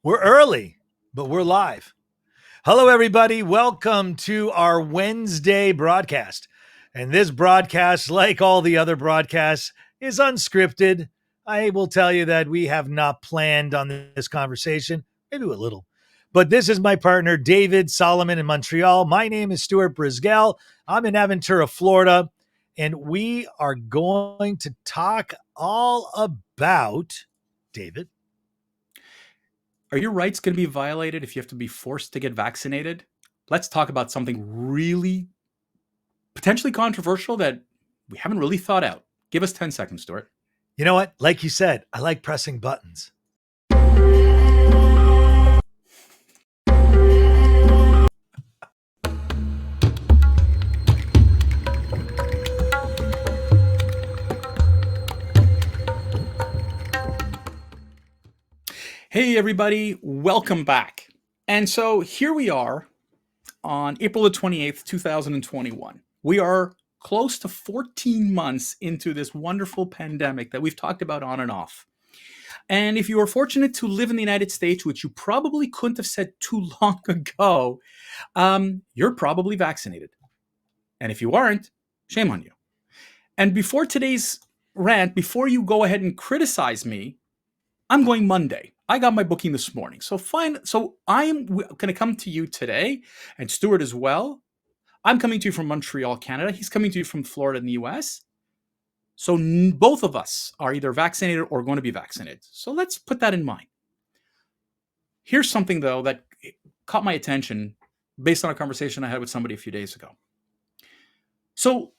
We're early, but we're live. Hello, everybody. Welcome to our Wednesday broadcast. And this broadcast, like all the other broadcasts, is unscripted. I will tell you that we have not planned on this conversation, maybe a little. But this is my partner, David Solomon in Montreal. My name is Stuart Brisgell. I'm in Aventura, Florida. And we are going to talk all about, David. Are your rights going to be violated if you have to be forced to get vaccinated? Let's talk about something really potentially controversial that we haven't really thought out. Give us 10 seconds, Stuart. You know what? Like you said, I like pressing buttons. Hey, everybody. Welcome back. And so here we are on April the 28th, 2021. We are close to 14 months into this wonderful pandemic that we've talked about on and off. And if you are fortunate to live in the United States, which you probably couldn't have said too long ago, you're probably vaccinated. And if you aren't, shame on you. And before today's rant, before you go ahead and criticize me, I'm going Monday. I got my booking this morning. So fine. So I am going to come to you today, and Stuart as well. I'm coming to you from Montreal, Canada. He's coming to you from Florida in the US. So both of us are either vaccinated or going to be vaccinated. So let's put that in mind. Here's something, though, that caught my attention based on a conversation I had with somebody a few days ago. So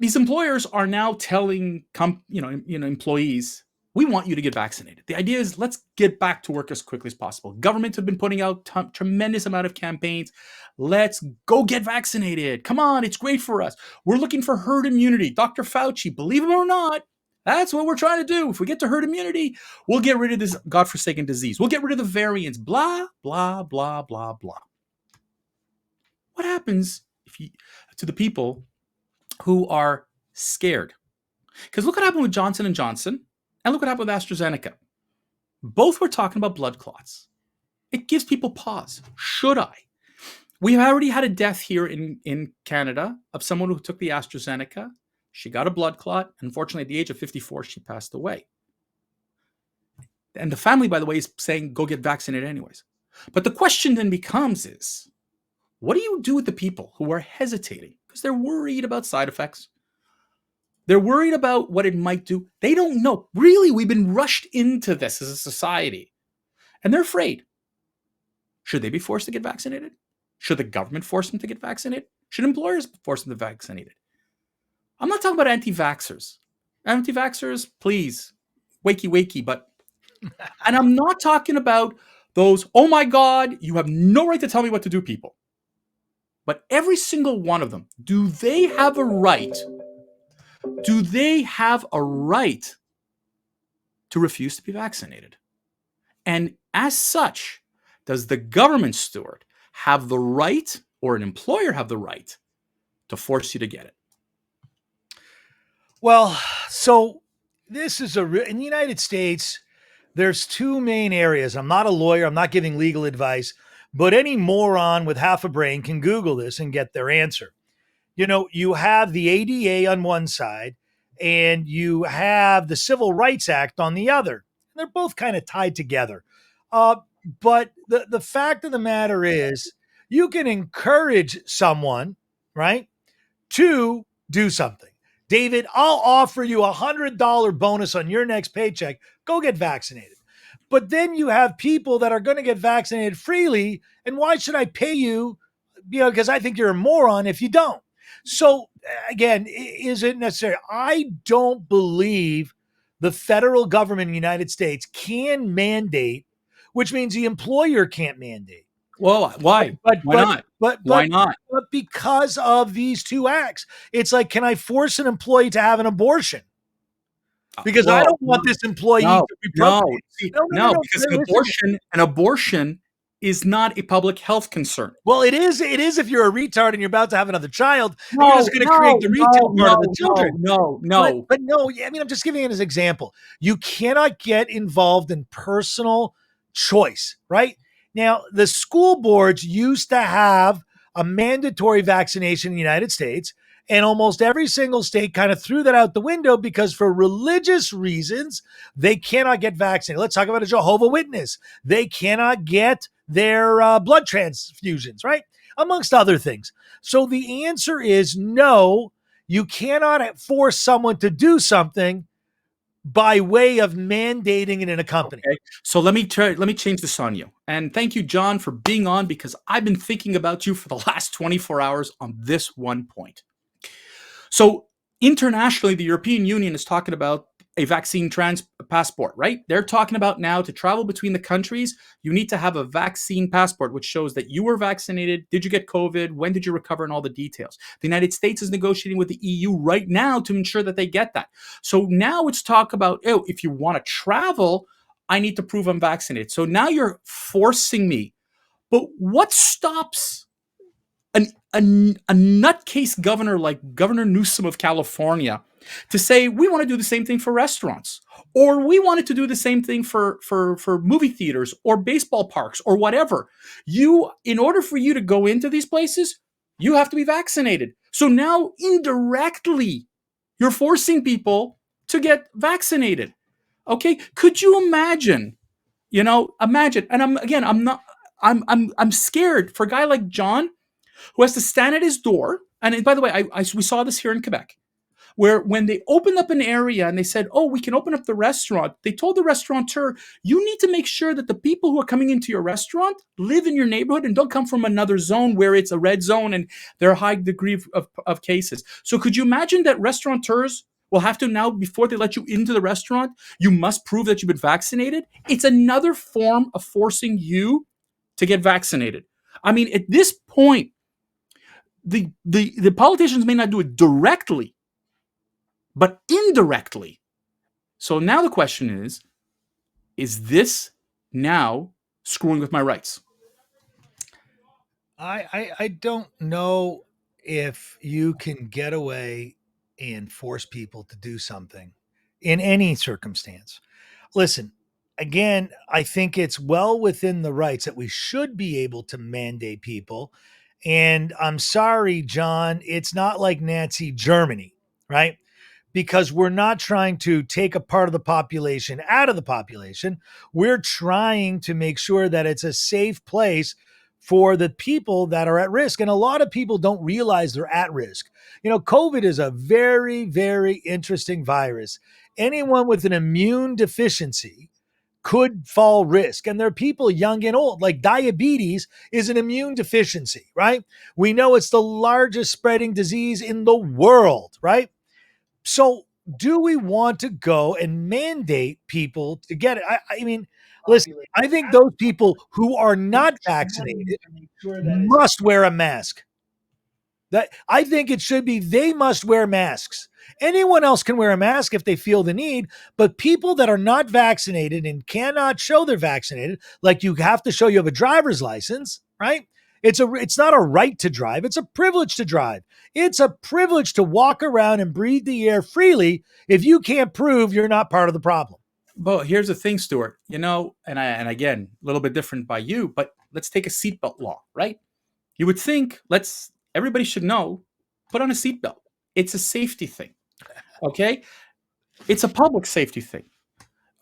these employers are now telling employees, we want you to get vaccinated. The idea is let's get back to work as quickly as possible. Governments have been putting out tremendous amount of campaigns. Let's go get vaccinated. Come on, it's great for us. We're looking for herd immunity. Dr. Fauci, believe it or not, that's what we're trying to do. If we get to herd immunity, we'll get rid of this godforsaken disease. We'll get rid of the variants. Blah, blah, blah, blah, blah. What happens to the people who are scared? Because look what happened with Johnson & Johnson. And look what happened with AstraZeneca. Both were talking about blood clots. It gives people pause. Should I? We already had a death here in Canada of someone who took the AstraZeneca. She got a blood clot. Unfortunately, at the age of 54, she passed away. And the family, by the way, is saying, go get vaccinated anyways. But the question then becomes is, what do you do with the people who are hesitating? Because they're worried about side effects. They're worried about what it might do. They don't know. Really, we've been rushed into this as a society. And they're afraid. Should they be forced to get vaccinated? Should the government force them to get vaccinated? Should employers force them to get vaccinated? I'm not talking about anti-vaxxers. Anti-vaxxers, please, wakey. And I'm not talking about those, oh my God, you have no right to tell me what to do, people. But every single one of them, do they have a right? Do they have a right to refuse to be vaccinated? And as such, does the government, Stuart, have the right, or an employer have the right, to force you to get it? Well, so this is in the United States, there's two main areas. I'm not a lawyer. I'm not giving legal advice, but any moron with half a brain can Google this and get their answer. You know, you have the ADA on one side and you have the Civil Rights Act on the other. They're both kind of tied together. But the fact of the matter is you can encourage someone, right, to do something. David, I'll offer you $100 bonus on your next paycheck. Go get vaccinated. But then you have people that are going to get vaccinated freely. And why should I pay you? Because I think you're a moron if you don't. So again, is it necessary? I don't believe the federal government in the United States can mandate, which means the employer can't mandate. Well, why? Why not? Why not? But because of these two acts, it's like, can I force an employee to have an abortion? Because I don't want this employee to be because an abortion is not a public health concern. Well, it is. It is if you're a retard and you're about to have another child. You're just going to create the retail part of the children. No. But no, I mean, I'm just giving it as an example. You cannot get involved in personal choice, right? Now, the school boards used to have a mandatory vaccination in the United States, and almost every single state kind of threw that out the window because for religious reasons, they cannot get vaccinated. Let's talk about a Jehovah Witness. They cannot get their blood transfusions, right? Amongst other things. So the answer is no, you cannot force someone to do something by way of mandating it in a company. Okay. So let me change this on you. And thank you, John, for being on because I've been thinking about you for the last 24 hours on this one point. So internationally, the European Union is talking about a vaccine passport, right? They're talking about now to travel between the countries, you need to have a vaccine passport, which shows that you were vaccinated. Did you get COVID? When did you recover? And all the details. The United States is negotiating with the EU right now to ensure that they get that. So now it's talk about, oh, if you want to travel, I need to prove I'm vaccinated. So now you're forcing me. But what stops a nutcase governor like Governor Newsom of California to say we want to do the same thing for restaurants, or we wanted to do the same thing for movie theaters or baseball parks or whatever? You, in order for you to go into these places, you have to be vaccinated. So now indirectly, you're forcing people to get vaccinated. Okay, could you imagine? Imagine. And I'm not. I'm scared for a guy like John who has to stand at his door. And by the way, we saw this here in Quebec, where when they opened up an area and they said, oh, we can open up the restaurant, they told the restaurateur, you need to make sure that the people who are coming into your restaurant live in your neighborhood and don't come from another zone where it's a red zone and there are a high degree of cases. So could you imagine that restaurateurs will have to now, before they let you into the restaurant, you must prove that you've been vaccinated? It's another form of forcing you to get vaccinated. I mean, at this point, the politicians may not do it directly, but indirectly. So now the question is this now screwing with my rights? I don't know if you can get away and force people to do something in any circumstance. Listen, again, I think it's well within the rights that we should be able to mandate people. And I'm sorry, John, it's not like Nazi Germany, right? Because we're not trying to take a part of the population out of the population. We're trying to make sure that it's a safe place for the people that are at risk. And a lot of people don't realize they're at risk. COVID is a very, very interesting virus. Anyone with an immune deficiency could fall risk. And there are people young and old, like diabetes is an immune deficiency, right? We know it's the largest spreading disease in the world, right? So, do we want to go and mandate people to get it? I mean, listen, I think those people who are not vaccinated must wear a mask. That I think it should be they must wear masks. Anyone else can wear a mask if they feel the need, but people that are not vaccinated and cannot show they're vaccinated, like you have to show you have a driver's license, right? It's not a right to drive, it's a privilege to drive. It's a privilege to walk around and breathe the air freely if you can't prove you're not part of the problem. But here's the thing, Stuart. And again, a little bit different by you, but let's take a seatbelt law, right? You would think everybody should know, put on a seatbelt. It's a safety thing. Okay? It's a public safety thing.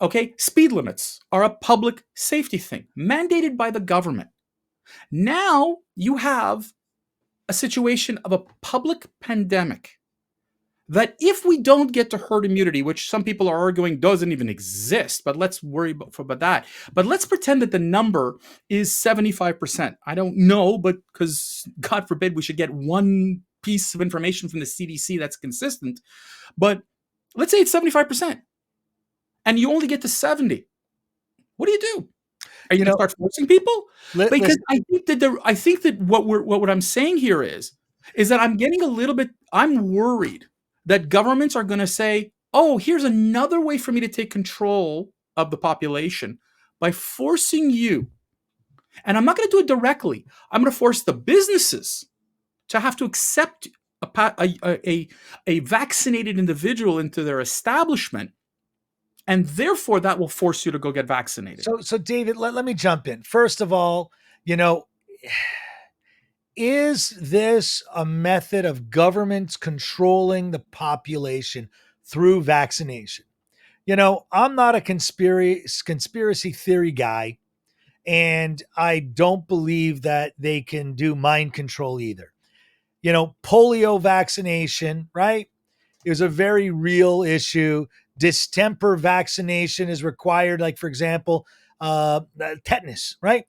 Okay? Speed limits are a public safety thing mandated by the government. Now you have a situation of a public pandemic that if we don't get to herd immunity, which some people are arguing doesn't even exist, but let's worry about that. But let's pretend that the number is 75%. I don't know, but because God forbid we should get one piece of information from the CDC that's consistent. But let's say it's 75% and you only get to 70. What do you do? Are you going to start forcing people? Because I think that what I'm saying here is that I'm worried that governments are going to say, oh, here's another way for me to take control of the population by forcing you. And I'm not going to do it directly. I'm going to force the businesses to have to accept a vaccinated individual into their establishment. and therefore that will force you to go get vaccinated. So David, let me jump in. First of all, you know, is this a method of governments controlling the population through vaccination? I'm not a conspiracy theory guy, and I don't believe that they can do mind control either. Polio vaccination, right? It was a very real issue. Distemper vaccination is required, like, for example, tetanus, right?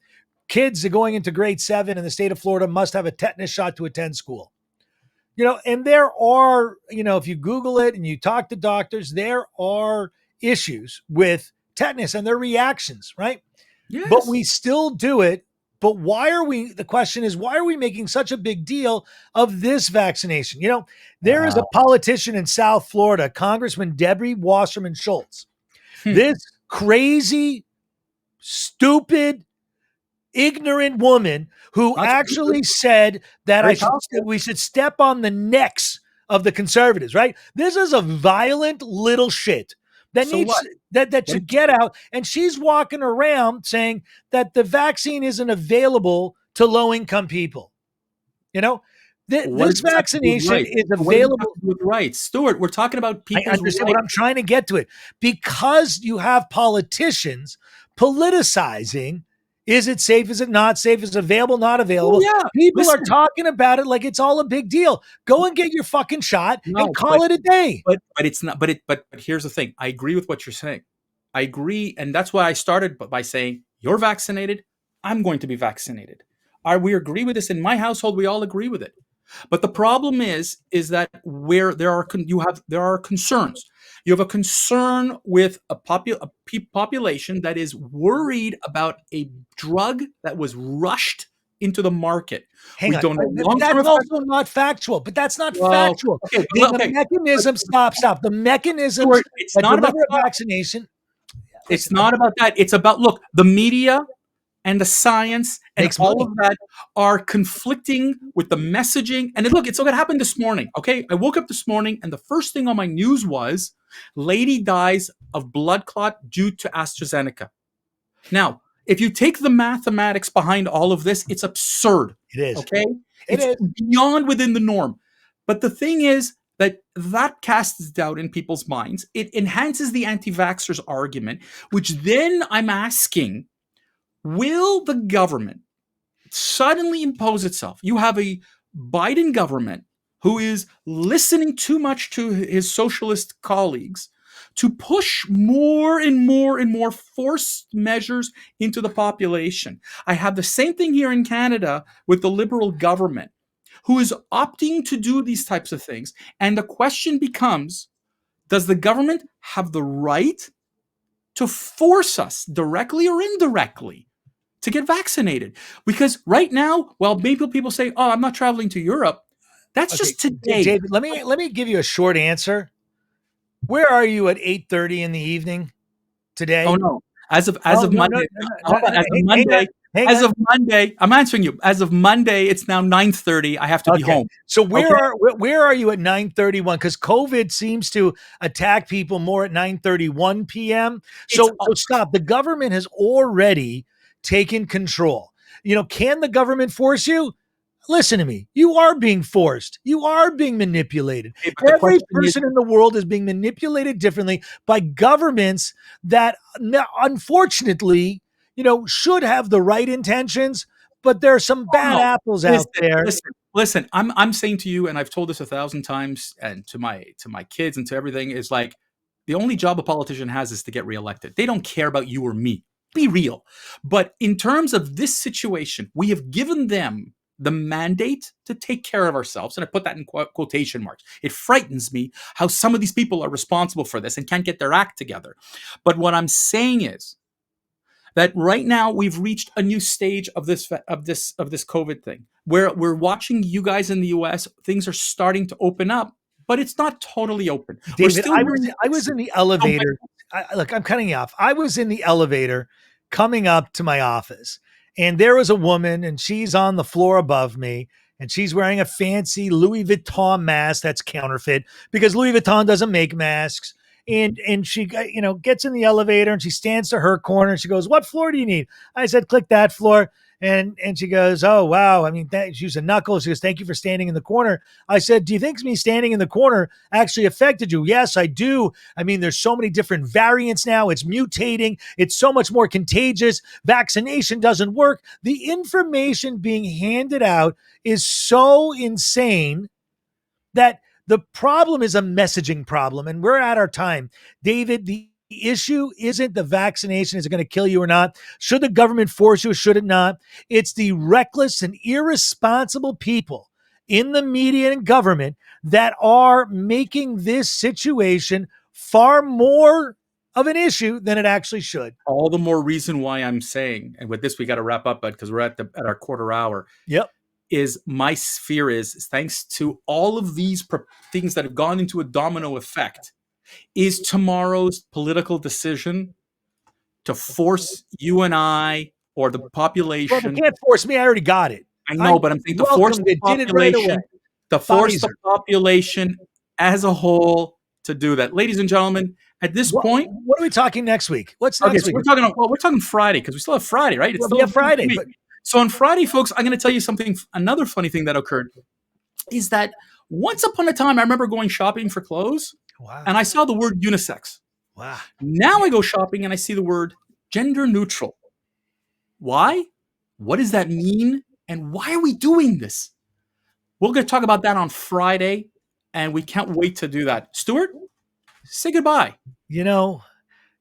Kids are going into grade 7 in the state of Florida must have a tetanus shot to attend school. And there are, if you Google it and you talk to doctors, there are issues with tetanus and their reactions, right? But Yes. we still do it. But the question is, why are we making such a big deal of this vaccination? There is a politician in South Florida, Congressman Debbie Wasserman Schultz. This crazy, stupid, ignorant woman who That's actually said that very powerful. we should step on the necks of the conservatives, right? This is a violent little shit that So needs what? that should get out. And she's walking around saying that the vaccine isn't available to low income people. What This does this have to do with vaccination rights? is What does this have available. to do with rights, Stuart? We're talking about I people's understand what rights. I'm trying to get to it, because you have politicians politicizing. Is it safe? Is it not safe? Is it available? Not Oh available? yeah. People are Listen, talking about it like it's all a big deal. Go and get your fucking shot and no, call it a day. but it's not. But here's the thing. I agree with what you're saying. I agree, and that's why I started by saying you're vaccinated. I'm going to be vaccinated. We agree with this in my household. We all agree with it. But the problem is that where there are concerns. You have a concern with a population that is worried about a drug that was rushed into the market. Hang We on. don't know long-term That's effects. also not factual, but that's not Well, factual. okay, The okay. But mechanism, stop. The mechanisms Stuart, it's that not about deliver a that. vaccination. It's Listen, not about that. It's about, look, the media and the science and makes all money. of that are conflicting with the messaging. And look, it's what happened this morning. Okay. I woke up this morning and the first thing on my news was lady dies of blood clot due to AstraZeneca. Now, if you take the mathematics behind all of this, it's absurd. It is. Okay. It It's is. beyond within the norm. But the thing is that casts doubt in people's minds. It enhances the anti vaxxers argument, which then I'm asking, will the government suddenly impose itself? You have a Biden government who is listening too much to his socialist colleagues to push more and more and more forced measures into the population. I have the same thing here in Canada with the Liberal government who is opting to do these types of things. And the question becomes, does the government have the right to force us directly or indirectly to get vaccinated? Because right now, while maybe people say, "Oh, I'm not traveling to Europe," that's Okay, just today. David, let me give you a short answer. Where are you at 8:30 in the evening Oh today? no, as Oh, of no, no, Monday, no, no, hold no, on, as of hang on, Monday, hang on. I'm answering you. As of Monday, it's now 9:30. I have to be Okay. home. So Okay, where are you at 9:31? Because COVID seems to attack people more at 9:31 p.m. it's So stop. The government has already taken control. Can the government force you? Listen to me. You are being forced. You are being manipulated. okay, but the Every question is, person in the world is being manipulated differently by governments that, unfortunately, should have the right intentions, but there are some oh bad no, apples listen, out there. listen. I'm saying to you, and I've told this 1,000 times, and to my kids and to everything, is like the only job a politician has is to get reelected. They don't care about you or me. Be real. But in terms of this situation, we have given them the mandate to take care of ourselves. And I put that in quotation marks. It frightens me how some of these people are responsible for this and can't get their act together. But what I'm saying is that right now we've reached a new stage of this COVID thing, where we're watching you guys in the US. Things are starting to open up, but it's not totally open. We're David, still wearing I was in the so elevator. Look, I'm cutting you off. I was in the elevator coming up to my office, and there was a woman, and she's on the floor above me, and she's wearing a fancy Louis Vuitton mask that's counterfeit because Louis Vuitton doesn't make masks. And she gets in the elevator and she stands to her corner and she goes, "What floor do you need?" I said, "Click that floor." And she goes, "Oh wow, I mean, she used a knuckle." She goes, "Thank you for standing in the corner." I said, "Do you think me standing in the corner actually affected you?" "Yes, I do. I mean, there's so many different variants now. It's mutating. It's so much more contagious. Vaccination doesn't work." The information being handed out is so insane that the problem is a messaging problem, and we're at our time. David, the issue isn't the vaccination, is it going to kill you or not? Should the government force you or should it not? It's the reckless and irresponsible people in the media and government that are making this situation far more of an issue than it actually should. All the more reason why I'm saying, and with this we got to wrap up, because we're at our quarter hour. Yep. Is my fear is thanks to all of these things that have gone into a domino effect, is tomorrow's political decision to force you and I or the Well, they population. can't force me. I already got it. I I know, but I'm saying to force welcomed the it, did it right away. population, Pfizer. as a whole to do that. Ladies and gentlemen, at this point, What are we talking next week? What's okay, next so week? we're talking Friday, because we still have Friday, right? It's Well, still yeah, Friday. week. But So on Friday, folks, I'm going to tell you something. Another funny thing that occurred is that once upon a time, I remember going shopping for clothes, wow, and I saw the word unisex. wow. Now I go shopping and I see the word gender neutral. Why? What does that mean? And why are we doing this? We're going to talk about that on Friday, and we can't wait to do that. Stuart, say goodbye. You know,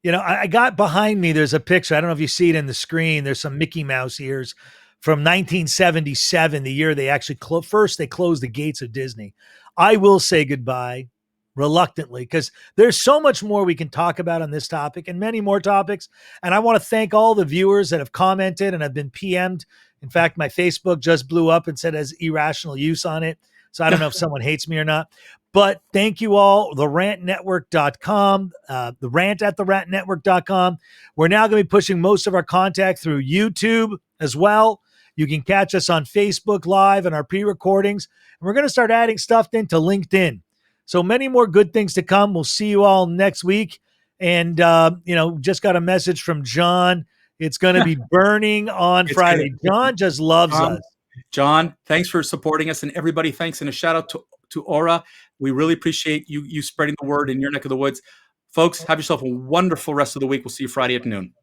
I got behind me. There's a picture. I don't know if you see it in the screen. There's some Mickey Mouse ears from 1977, the year they actually first they closed the gates of Disney. I will say goodbye reluctantly because there's so much more we can talk about on this topic and many more topics. And I want to thank all the viewers that have commented and have been PM'd. In fact, my Facebook just blew up and said has irrational use on it. So I don't know if someone hates me or not. But thank you all. TheRantNetwork.com, the rant at TheRantNetwork.com. We're now going to be pushing most of our contact through YouTube as well. You can catch us on Facebook Live and our pre-recordings. And we're going to start adding stuff into LinkedIn. So many more good things to come. We'll see you all next week. And, just got a message from John. It's going to be burning on Friday. John just loves us. John, thanks for supporting us. And everybody, thanks. And a shout out to Aura. We really appreciate you spreading the word in your neck of the woods. Folks, have yourself a wonderful rest of the week. We'll see you Friday at noon.